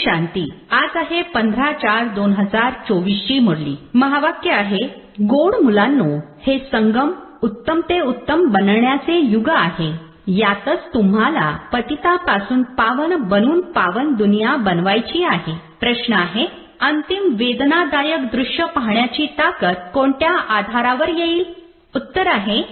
शांती. आज आहे 15/4/2024 ची मुरली. महावाक्य आहे, गोड मुलांनो, हे संगम उत्तम ते उत्तम बनण्याचे युग आहे. यातच तुम्हाला पतितापासून पावन बनून पावन दुनिया बनवायची आहे. प्रश्न आहे, अंतिम वेदनादायक दृश्य पाहण्याची ताकद कोणत्या आधारावर येईल? उत्तर आहे,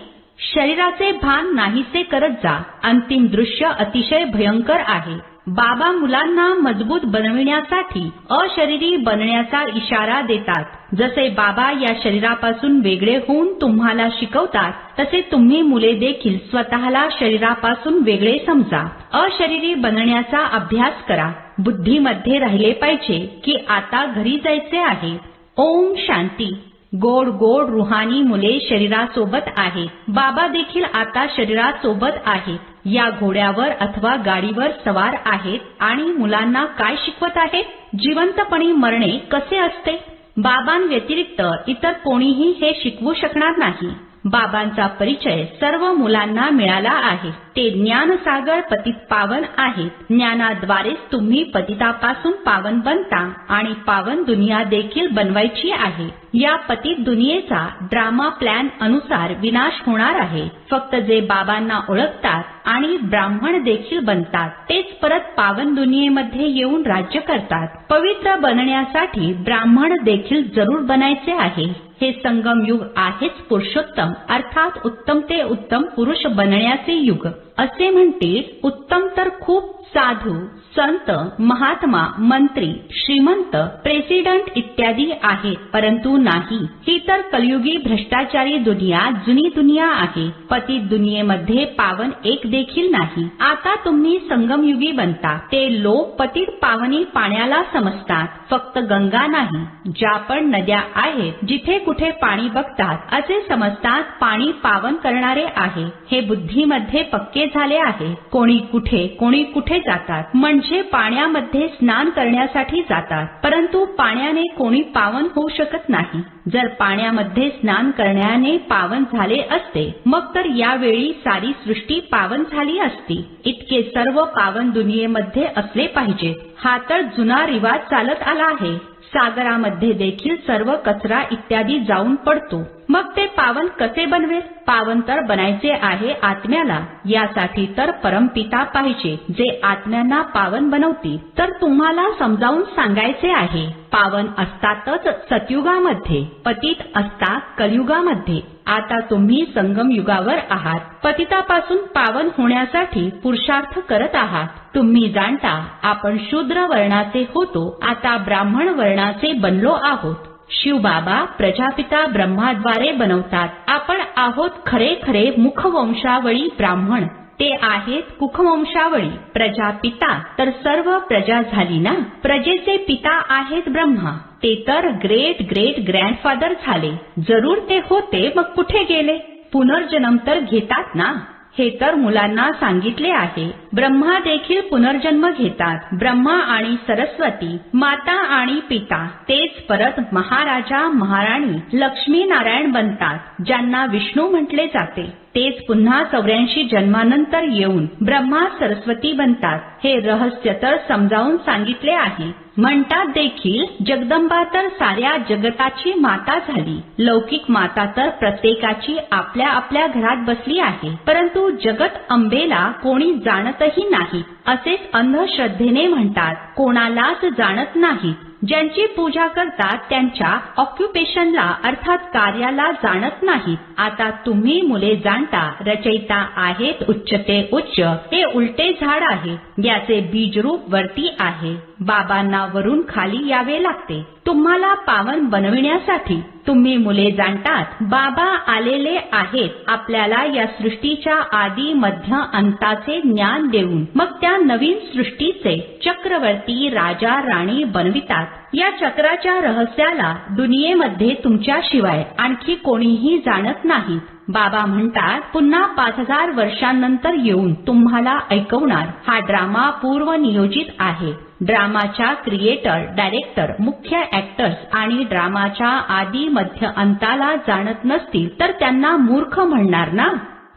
शरीराचे भान नाहीसे करत जा. अंतिम दृश्य अतिशय भयंकर आहे. बाबा मुलांना मजबूत बनविण्यासाठी अशरीरी बनण्याचा इशारा देतात. जसे बाबा या शरीरापासून वेगळे होऊन तुम्हाला शिकवतात, तसे तुम्ही मुले देखील स्वतःला शरीरापासून वेगळे समजा. अशरीरी बनण्याचा अभ्यास करा. बुद्धीमध्ये राहिले पाहिजे की आता घरी जायचे आहे. ओम शांती. गोड गोड रुहानी मुले शरीरासोबत आहेत. बाबा देखील आता शरीरासोबत आहेत. या घोड्यावर अथवा गाडीवर सवार आहेत आणि मुलांना काय शिकवत आहेत? जिवंतपणी मरणे कसे असते. बाबांव्यतिरिक्त इतर कोणीही हे शिकवू शकणार नाही. बाबांचा परिचय सर्व मुलांना मिळाला आहे. ते ज्ञानसागर पतित पावन आहेत. ज्ञानाद्वारेच तुम्ही पतितापासून पावन बनता आणि पावन दुनिया देखील बनवायची आहे. या पतित दुनियेचा ड्रामा प्लॅन अनुसार विनाश होणार आहे. फक्त जे बाबांना ओळखतात आणि ब्राह्मण देखील बनतात, तेच परत पावन दुनियेमध्ये येऊन राज्य करतात. पवित्र बनण्यासाठी ब्राह्मण देखील जरूर बनायचे आहे. हे संगम युग आहेच पुरुषोत्तम अर्थात उत्तम ते उत्तम पुरुष बनण्याचे युग. असे म्हणतील, उत्तम तर खूप साधू, संत, महात्मा, मंत्री, श्रीमंत, प्रेसिडेंट इत्यादी आहेत, परंतु नाही. ही तर कलियुगी भ्रष्टाचारी दुनिया, जुनी दुनिया आहे. पतित दुनियेमध्ये पावन एक देखील नाही. आता तुम्ही संगमयुगी बनता. ते लोक पतित पावनी पाण्याला समजतात, फक्त गंगा नाही. ज्या पण नद्या आहेत, जिथे कुठे पाणी बघतात असे समजतात पाणी पावन करणारे आहे. हे बुद्धीमध्ये पक्के झाले आहे. कोणी कुठे जातात, म्हणजे पाण्यामध्ये स्नान करण्यासाठी जातात, परंतु पाण्याने कोणी पावन होऊ शकत नाही. जर पाण्यामध्ये स्नान करण्याने पावन झाले असते, मग तर यावेळी सारी सृष्टी पावन झाली असती. इतके सर्व पावन दुनियेमध्ये असले पाहिजे. हा तर जुना रिवाज चालत आला आहे. सागरामध्ये देखील सर्व कचरा इत्यादी जाऊन पडतो. मग ते पावन कसे बनवेल? पावन तर बनायचे आहे आत्म्याला. यासाठी तर परमपिता पाहिजे, जे आत्म्यांना पावन बनवतील. तर तुम्हाला समजावून सांगायचे आहे, पावन असतातच सतयुगामध्ये, पतित असतात कलयुगामध्ये. आता तुम्ही संगम युगावर आहात. पतितापासून पावन होण्यासाठी पुरुषार्थ करत आहात. तुम्ही जाणता, आपण शूद्र वर्णाचे होतो, आता ब्राह्मण वर्णाचे बनलो आहोत. शिवबाबा प्रजापिता ब्रह्माद्वारे बनवतात. आपण आहोत खरे मुखवंशावळी ब्राह्मण. ते आहेत कुखवंशावळी प्रजापिता. तर सर्व प्रजा झाली ना. प्रजेचे पिता आहेत ब्रह्मा. ते तर ग्रेट ग्रँडफादर झाले. जरूर ते होते, मग कुठे गेले? पुनर्जन्म तर घेतात ना. हे तर मुलांना सांगितले आहे. ब्रह्मा देखील पुनर्जन्म घेतात. ब्रह्मा आणि सरस्वती, माता आणि पिता, तेच परत महाराजा महाराणी, लक्ष्मी नारायण बनतात. ज्यांना विष्णू म्हटले जाते, तेच पुन्हा 84 जन्मानंतर येऊन ब्रह्मा सरस्वती बनतात. हे रहस्य तर समजावून सांगितले आहे. म्हणतात देखील, जगदंबा तर साऱ्या जगताची माता झाली. लौकिक माता तर प्रत्येकाची आपल्या आपल्या घरात बसली आहे, परंतु जगत अंबेला कोणी जाणतही नाही. असेच अंधश्रद्धेने म्हणतात, कोणालाच जाणत नाही. ज्यांची पूजा करतात त्यांच्या ऑक्युपेशनला अर्थात कार्याला जाणत नाहीत. आता तुम्ही मुले जाणता, रचयिता आहेत उच्च ते उच्च. हे उलटे झाड आहे. याचे बीजरूप वरती आहे. बाबांना वरून खाली यावे लागते तुम्हाला पावन बनविण्यासाठी. तुम्ही मुले जाणतात, बाबा आलेले आहेत आपल्याला या सृष्टीच्या आदी मध्य अंताचे ज्ञान देऊन. मग त्या नवीन सृष्टीचे चक्रवर्ती राजा राणी बनवितात. या चक्राच्या रहस्याला दुनियेमध्ये तुमच्याशिवाय आणखी कोणीही जाणत नाही. बाबा म्हणतात, पुन्हा 5000 वर्षांनंतर येऊन तुम्हाला ऐकवणार. हा ड्रामा पूर्व नियोजित आहे. ड्रामाच्या क्रिएटर, डायरेक्टर, मुख्य ऍक्टर्स आणि ड्रामाच्या आदी मध्य अंताला जाणत नसतील तर त्यांना मूर्ख म्हणणार ना.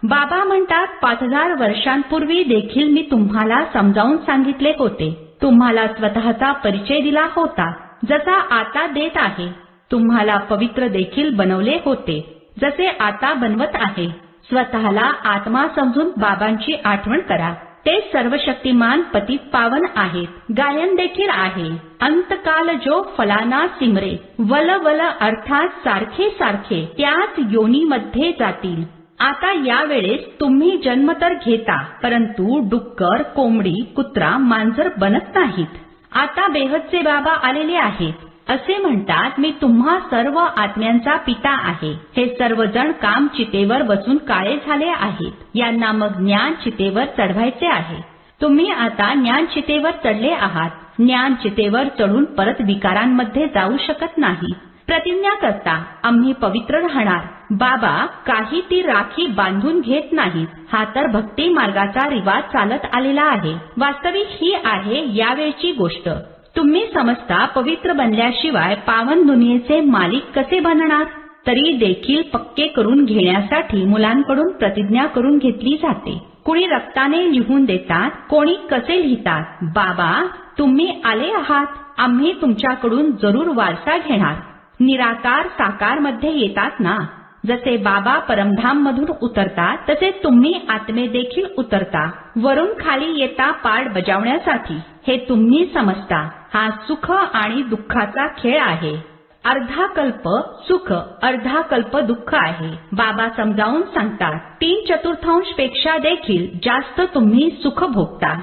बाबा म्हणतात, 5000 वर्षांपूर्वी देखील मी तुम्हाला समजावून सांगितले होते. तुम्हाला स्वतःचा परिचय दिला होता जसा आता देत आहे. तुम्हाला पवित्र देखील बनवले होते जसे आता बनवत आहे. स्वतःला आत्मा समजून बाबांची आठवण करा. ते सर्वशक्तिमान पतित पावन आहेत. गायन देखील आहे. अंतकाल जो फलाना सिमरे वल वल अर्थात सारखे सारखे त्याच योनीमध्ये जातील. आता यावेळेस तुम्ही जन्म तर घेता परंतु डुक्कर, कोंबडी, कुत्रा, मांजर बनत नाहीत. आता बेहदचे बाबा आलेले आहेत. असे म्हणतात मी तुम्हा सर्व आत्म्यांचा पिता आहे. हे सर्वजण काम चितेवर बसून काळे झाले आहेत. यांना मग ज्ञान चितेवर चढवायचे आहे. तुम्ही आता ज्ञान चितेवर चढले आहात. ज्ञान चितेवर चढून परत विकारांमध्ये जाऊ शकत नाही. प्रतिज्ञा करता आम्ही पवित्र राहणार. बाबा काही ती राखी बांधून घेत नाहीत. हा तर भक्ती मार्गाचा रिवाज चालत आलेला आहे. वास्तविक ही आहे यावेळची गोष्ट. तुम्ही समजता पवित्र बनल्याशिवाय पावन दुनियेचे मालिक कसे बनणार. तरी देखील पक्के करून घेण्यासाठी मुलांकडून प्रतिज्ञा करून घेतली जाते. कुणी रक्ताने लिहून देतात, कोणी कसे लिहितात. बाबा तुम्ही आले आहात. आम्ही तुमच्याकडून जरूर वारसा घेणार. निराकार साकार मध्ये येतात ना. जसे बाबा परमधाम मधून उतरतात तसे तुम्ही आत्मे देखील उतरता. वरून खाली येता पाठ बजावण्यासाठी. हे तुम्ही समजता. हा सुख आणि दुःखाचा खेळ आहे. अर्धा कल्प सुख, अर्धा कल्प दुःख आहे. बाबा समजावून सांगतात 3/4 पेक्षा देखील जास्त तुम्ही सुख भोगता.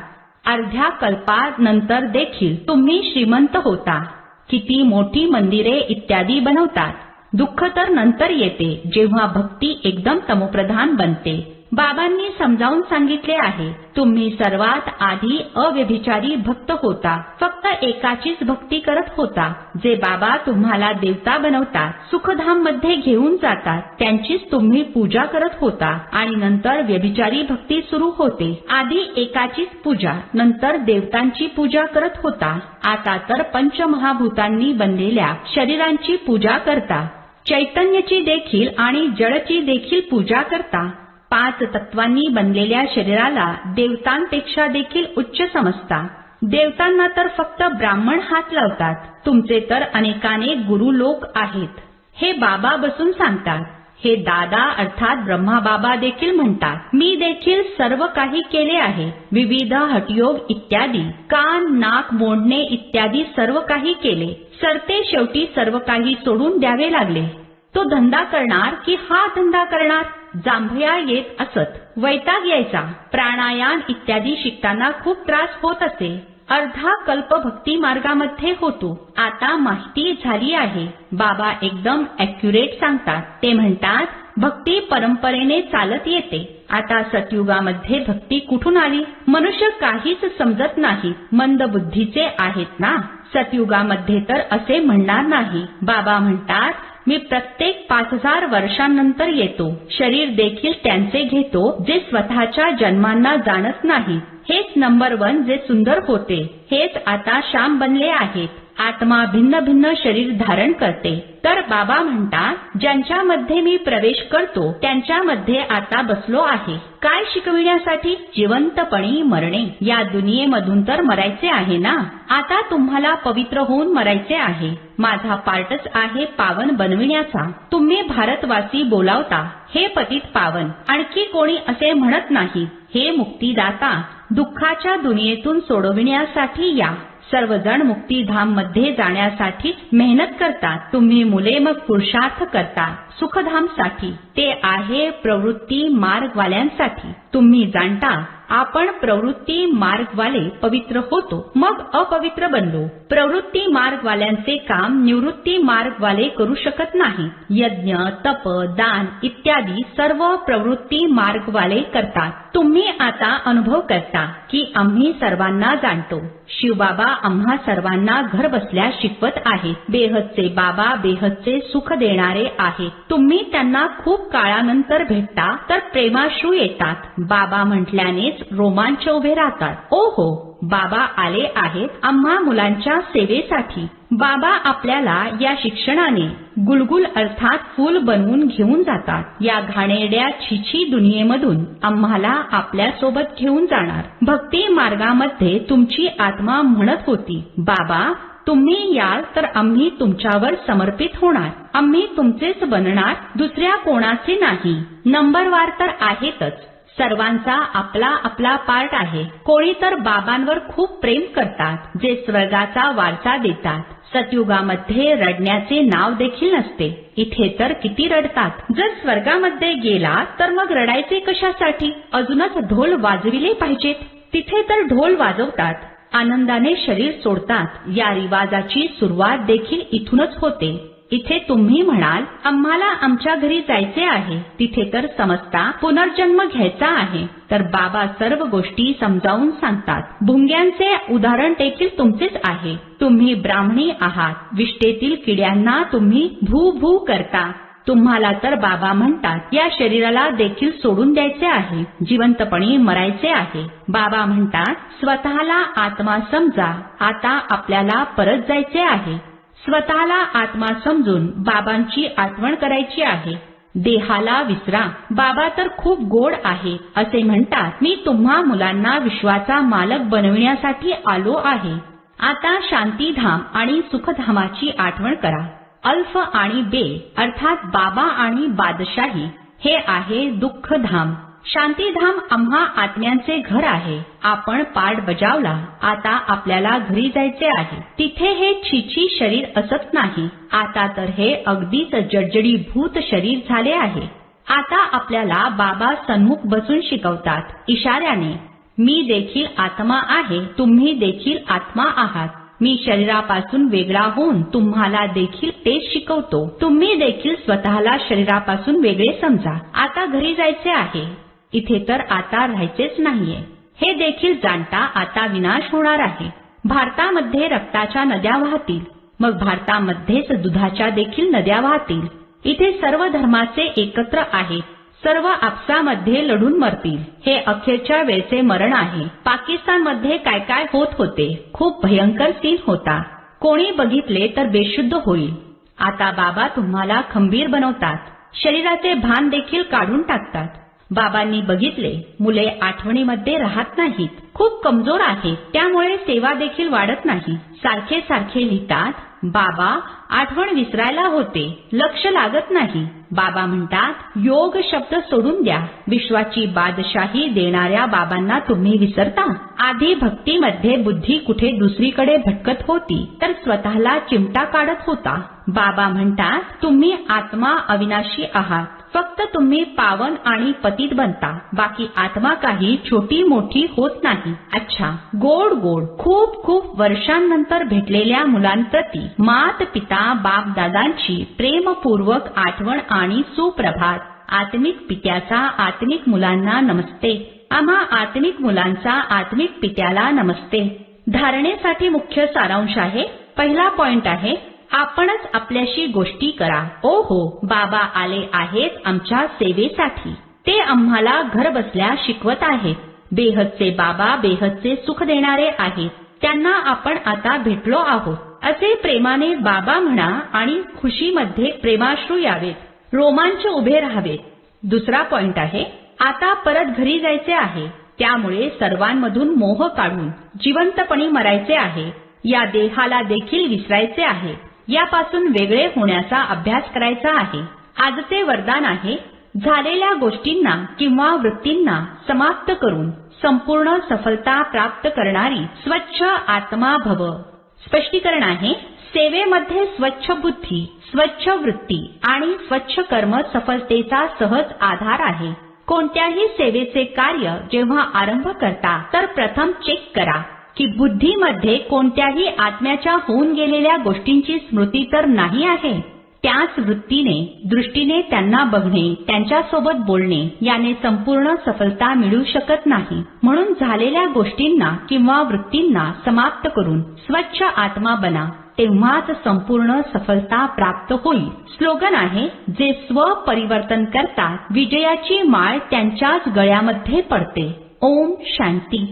अर्ध्या कल्पानंतर देखील तुम्ही श्रीमंत होता. किती मोठी मंदिरे इत्यादी बनवतात. दुःख तर नंतर येते जेव्हा भक्ती एकदम तमोप्रधान बनते. बाबांनी समजावून सांगितले आहे तुम्ही सर्वात आधी अव्यभिचारी भक्त होता. फक्त एकाचीच भक्ती करत होता. जे बाबा तुम्हाला देवता बनवतात, सुखधाम मध्ये घेऊन जातात, त्यांचीच तुम्ही पूजा करत होता. आणि नंतर व्यभिचारी भक्ती सुरू होते. आधी एकाचीच पूजा, नंतर देवतांची पूजा करत होता. आता तर पंचमहाभूतांनी बनलेल्या शरीरांची पूजा करता. चैतन्याची देखील आणि जडची देखील पूजा करता. 5 तत्वांनी बनलेल्या शरीराला देवतांपेक्षा देखील उच्च समजता. देवतांना तर फक्त ब्राह्मण हात लावतात. तुमचे तर अनेकानेक गुरु लोक आहेत. हे बाबा बसून सांगतात. हे दादा अर्थात ब्रह्मा बाबा देखील म्हणतात. मी देखील सर्व काही केले आहे. विविध हठयोग इत्यादी, कान नाक मोडणे इत्यादी सर्व काही केले. सरते शेवटी सर्व काही सोडून द्यावे लागले. तो धंदा करणार की हा धंदा करणार. जांभया येत असत. वैताग यायचा. प्राणायाम इत्यादी शिकताना खूप त्रास होत असे. अर्धा कल्प भक्ती मार्गामध्ये होतो. आता माहिती झाली आहे. बाबा एकदम ॲक्युरेट सांगतात. ते म्हणतात भक्ती परंपरेने चालत येते. आता सतयुगामध्ये भक्ती कुठून आली. मनुष्य काहीच समजत नाही. मंद बुद्धीचे आहेत ना. सतयुगामध्ये तर असे म्हणणार नाही. बाबा म्हणतात मी प्रत्येक 5000 वर्षांनंतर येतो. शरीर देखील त्यांचे घेतो जे स्वतःच्या जन्मांना जाणत नाही. हेच नंबर 1 जे सुंदर होते. हेच आता श्याम बनले आहेत. आत्मा भिन्न भिन्न शरीर धारण करते. तर बाबा म्हणतात ज्यांच्यामध्ये मी प्रवेश करतो त्यांच्यामध्ये आता बसलो आहे. काय शिकविण्यासाठी. जिवंतपणी मरणे. या दुनियेमधून तर मरायचे आहे ना. आता तुम्हाला पवित्र होऊन मरायचे आहे. माझा पार्टच आहे पावन बनविण्याचा. तुम्ही भारतवासी बोलावता. हे पतित पावन. आणखी कोणी असे म्हणत नाही. हे मुक्तीदाता. दुःखाच्या दुनियेतून सोडविण्यासाठी या. सर्वजण मुक्तीधाम मध्ये जाण्यासाठी मेहनत करतात. तुम्ही मुले मग पुरुषार्थ करता सुखधाम साठी. ते आहे प्रवृत्ती मार्गवाल्यांसाठी. तुम्ही जाणता आपण प्रवृत्ती मार्गवाले पवित्र होतो मग अपवित्र बनलो. प्रवृत्ती मार्गवाल्यांचे काम निवृत्ती मार्गवाले करू शकत नाही. यज्ञ तप दान इत्यादी सर्व प्रवृत्ती मार्गवाले करतात. तुम्ही आता अनुभव करता की आम्ही सर्वांना जाणतो. शिवबाबा आम्हा सर्वांना घर बसल्या शिकवत आहेत. बेहदचे बाबा बेहदचे सुख देणारे आहेत. तुम्ही त्यांना खूप काळानंतर भेटता तर प्रेमाश्रू येतात. बाबा म्हटल्यानेच लगेच रोमांच उभे राहतात. ओहो, बाबा आले आहेत आम्हा मुलांच्या सेवेसाठी. बाबा आपल्याला या शिक्षणाने गुलगुल अर्थात फूल बनवून घेऊन जातात. या घाणेरड्या छिछी दुनियेमधून आम्हाला आपल्या सोबत घेऊन जाणार. भक्ती मार्गामध्ये तुमची आत्मा म्हणत होती, बाबा तुम्ही याल तर आम्ही तुमच्यावर समर्पित होणार. आम्ही तुमचेच बनणार, दुसऱ्या कोणाचे नाही. नंबरवार तर आहेतच. सर्वांचा आपला आपला पार्ट आहे. कोणी तर बाबांवर खूप प्रेम करतात, जे स्वर्गाचा वारसा देतात. सतयुगामध्ये रडण्याचे नाव देखील नसते. इथे तर किती रडतात. जर स्वर्गामध्ये गेला तर मग रडायचे कशासाठी? अजूनच ढोल वाजविले पाहिजेत. तिथे तर ढोल वाजवतात, आनंदाने शरीर सोडतात. या रिवाजाची सुरुवात देखील इथूनच होते. इथे तुम्ही म्हणाल आम्हाला आमच्या घरी जायचे आहे. तिथे तर समजता पुनर्जन्म घ्यायचा आहे. तर बाबा सर्व गोष्टी समजावून सांगतात. भुंग्यांचे उदाहरण देखील तुमचेच आहे. तुम्ही ब्राह्मणी आहात. विष्ठेतील किड्यांना तुम्ही भू भू करता. तुम्हाला तर बाबा म्हणतात या शरीराला देखील सोडून द्यायचे आहे, जिवंतपणी मरायचे आहे. बाबा म्हणतात स्वतःला आत्मा समजा, आता आपल्याला परत जायचे आहे. स्वतःला आत्मा समजून बाबांची आठवण करायची आहे. देहाला विसरा. बाबा तर खूप गोड आहे. असे म्हणतात मी तुम्हा मुलांना विश्वाचा मालक बनविण्यासाठी आलो आहे. आता शांतीधाम आणि सुखधामाची आठवण करा. अल्फ आणि बे अर्थात बाबा आणि बादशाही हे आहे दुःखधाम. शांतीधाम आम्हा आत्म्यांचे घर आहे. आपण पाठ बजावला, आता आपल्याला घरी जायचे आहे. तिथे हे छिछी शरीर असत नाही. आता तर हे अगदीच जडजडीभूत शरीर झाले आहे. आता आपल्याला बाबा सन्मुख बसून शिकवतात इशाऱ्याने. मी देखील आत्मा आहे, तुम्ही देखील आत्मा आहात. मी शरीरापासून वेगळा होऊन तुम्हाला देखील तेच शिकवतो. तुम्ही देखील स्वतःला शरीरापासून वेगळे समजा. आता घरी जायचे आहे. इथे तर आता राहायचेच नाहीये. हे देखील जाणता आता विनाश होणार आहे. भारतामध्ये रक्ताच्या नद्या वाहतील, मग भारतामध्येच दुधाच्या देखील नद्या वाहतील. इथे सर्व धर्माचे एकत्र आहेत. सर्व आपसामध्ये लढून मरतील. हे अखेरच्या वेळचे मरण आहे. पाकिस्तानमध्ये काय काय होत होते, खूप भयंकर सीन होता. कोणी बघितले तर बेशुद्ध होईल. आता बाबा तुम्हाला खंबीर बनवतात. शरीराचे भान देखील काढून टाकतात. बाबांनी बघितले मुले आठवणीमध्ये राहत नाहीत, खूप कमजोर आहेत. त्यामुळे सेवा देखील वाढत नाही. सारखे सारखे लिहितात, बाबा आठवण विसरायला होते, लक्ष लागत नाही. बाबा म्हणतात योग शब्द सोडून द्या. विश्वाची बादशाही देणाऱ्या बाबांना तुम्ही विसरता. आधी भक्तीमध्ये बुद्धी कुठे दुसरीकडे भटकत होती तर स्वतःला चिमटा काढत होता. बाबा म्हणतात तुम्ही आत्मा अविनाशी आहात. फक्त तुम्ही पावन आणि पतित बनता. बाकी आत्मा काही छोटी मोठी होत नाही. अच्छा, गोड गोड खूप खूप वर्षांनंतर भेटलेल्या मुलांप्रती मात पिता बाप दादांची प्रेमपूर्वक आठवण आणि सुप्रभात. आत्मिक पित्याचा आत्मिक मुलांना नमस्ते. आम्हा आत्मिक मुलांचा आत्मिक पित्याला नमस्ते. धारणेसाठी मुख्य सारांश आहे. पहिला पॉइंट आहे आपणच आपल्याशी गोष्टी करा. ओहो, बाबा आले आहेत आमच्या सेवेसाठी. ते आम्हाला घर बसल्या शिकवत आहेत. बेहदचे बाबा बेहदचे सुख देणारे आहेत. त्यांना आपण आता भेटलो आहोत असे प्रेमाने बाबा म्हणा आणि खुशीमध्ये प्रेमाश्रू यावेत, रोमांच उभे राहावेत. दुसरा पॉइंट आहे आता परत घरी जायचे आहे. त्यामुळे सर्वांमधून मोह काढून जिवंतपणी मरायचे आहे. या देहाला देखील विसरायचे आहे. यापासून वेगळे होण्याचा अभ्यास करायचा आहे. आजचे वरदान आहे झालेल्या गोष्टींना किंवा वृत्तींना समाप्त करून संपूर्ण सफलता प्राप्त करणारी स्वच्छ आत्मा भव. स्पष्टीकरण आहे सेवेमध्ये स्वच्छ बुद्धी, स्वच्छ वृत्ती आणि स्वच्छ कर्म सफलतेचा सहज आधार आहे. कोणत्याही सेवेचे कार्य जेव्हा आरंभ करता तर प्रथम चेक करा की बुद्धीमध्ये कोणत्याही आत्म्याच्या होऊन गेलेल्या गोष्टींची स्मृती तर नाही आहे. त्याच वृत्तीने दृष्टीने त्यांना बघणे, त्यांच्यासोबत बोलणे याने संपूर्ण सफलता मिळू शकत नाही. म्हणून झालेल्या गोष्टींना किंवा वृत्तींना समाप्त करून स्वच्छ आत्मा बना, तेव्हाच संपूर्ण सफलता प्राप्त होईल. स्लोगन आहे जे स्व परिवर्तन करतात विजयाची माळ त्यांच्याच गळ्यामध्ये पडते. ओम शांती.